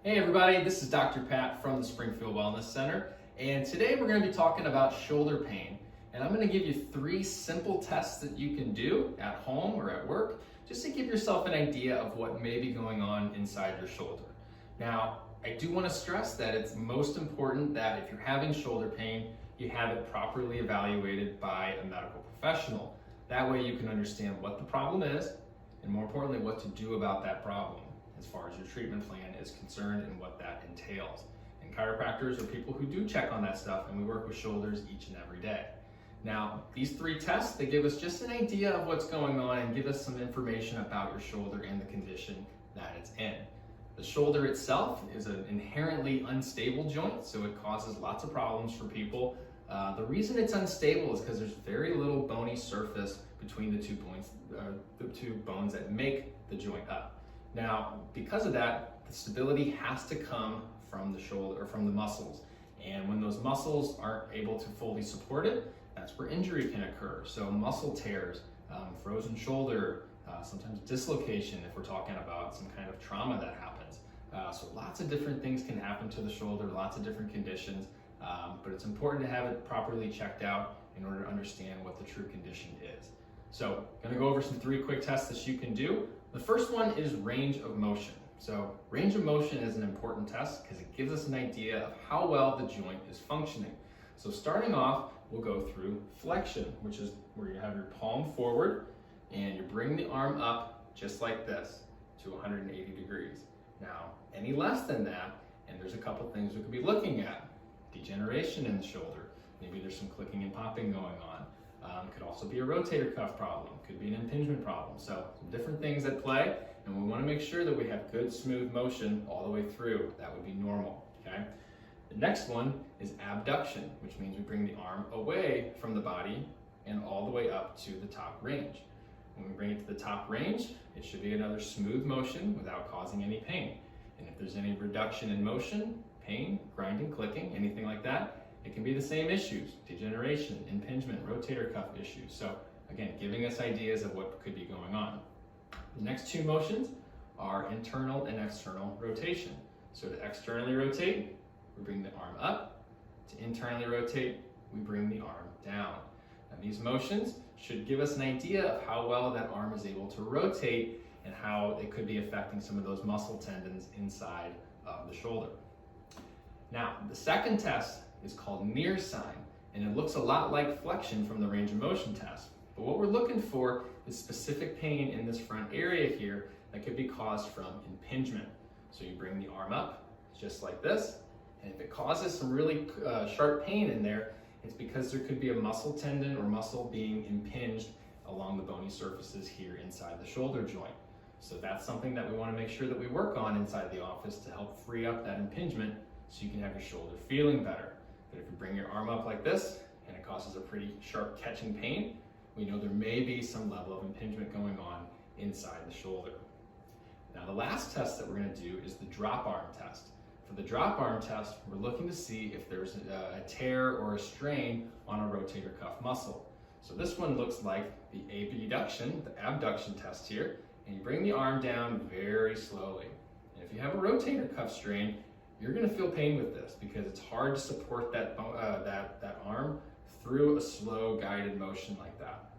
Hey everybody, this is Dr. Pat from the Springfield Wellness Center, and today we're going to be talking about shoulder pain. And I'm going to give you 3 simple tests that you can do at home or at work just to give yourself an idea of what may be going on inside your shoulder. Now, I do want to stress that it's most important that if you're having shoulder pain, you have it properly evaluated by a medical professional. That way you can understand what the problem is, and more importantly, what to do about that problem as far as your treatment plan is concerned and what that entails. And chiropractors are people who do check on that stuff, and we work with shoulders each and every day. Now, these 3 tests, they give us just an idea of what's going on and give us some information about your shoulder and the condition that it's in. The shoulder itself is an inherently unstable joint, so it causes lots of problems for people. The reason it's unstable is because there's very little bony surface between the two bones that make the joint up. Now, because of that, the stability has to come from the shoulder or from the muscles. And when those muscles aren't able to fully support it, that's where injury can occur. So muscle tears, frozen shoulder, sometimes dislocation if we're talking about some kind of trauma that happens. So lots of different things can happen to the shoulder, lots of different conditions, but it's important to have it properly checked out in order to understand what the true condition is. So I'm gonna go over some 3 quick tests that you can do. The first one is range of motion. So range of motion is an important test because it gives us an idea of how well the joint is functioning. So starting off, we'll go through flexion, which is where you have your palm forward and you bring the arm up just like this to 180 degrees. Now, any less than that, and there's a couple things we could be looking at. Degeneration in the shoulder. Maybe there's some clicking and popping going on. Could also be a rotator cuff problem, could be an impingement problem. So some different things at play, and we want to make sure that we have good smooth motion all the way through. That would be normal, okay? The next one is abduction, which means we bring the arm away from the body and all the way up to the top range. When we bring it to the top range, it should be another smooth motion without causing any pain. And if there's any reduction in motion, pain, grinding, clicking, anything like that, it can be the same issues: degeneration, impingement, rotator cuff issues. So again, giving us ideas of what could be going on. The next 2 motions are internal and external rotation. So to externally rotate, we bring the arm up. To internally rotate, we bring the arm down. And these motions should give us an idea of how well that arm is able to rotate and how it could be affecting some of those muscle tendons inside of the shoulder. Now, the second test is called near sign, and it looks a lot like flexion from the range of motion test. But what we're looking for is specific pain in this front area here that could be caused from impingement. So you bring the arm up just like this, and if it causes some really sharp pain in there, it's because there could be a muscle tendon or muscle being impinged along the bony surfaces here inside the shoulder joint. So that's something that we want to make sure that we work on inside the office to help free up that impingement so you can have your shoulder feeling better. But if you bring your arm up like this and it causes a pretty sharp catching pain, we know there may be some level of impingement going on inside the shoulder. Now the last test that we're going to do is the drop arm test. For the drop arm test, we're looking to see if there's a tear or a strain on a rotator cuff muscle. So this one looks like the abduction, test here, and you bring the arm down very slowly. And if you have a rotator cuff strain, you're going to feel pain with this because it's hard to support that arm through a slow guided motion like that.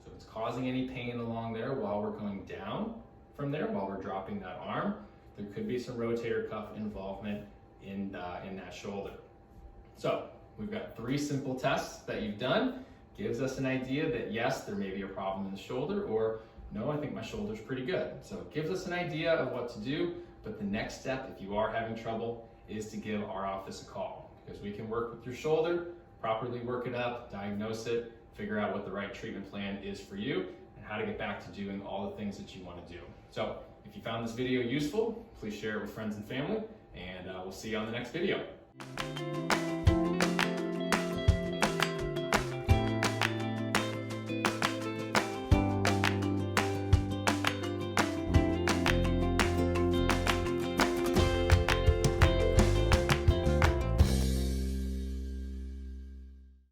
So if it's causing any pain along there while we're going down from there, while we're dropping that arm, there could be some rotator cuff involvement in that shoulder. So we've got 3 simple tests that you've done. Gives us an idea that yes, there may be a problem in the shoulder, or no, I think my shoulder's pretty good. So it gives us an idea of what to do. But the next step, if you are having trouble, is to give our office a call, because we can work with your shoulder, properly work it up, diagnose it, figure out what the right treatment plan is for you, and how to get back to doing all the things that you want to do. So if you found this video useful, please share it with friends and family, and we'll see you on the next video.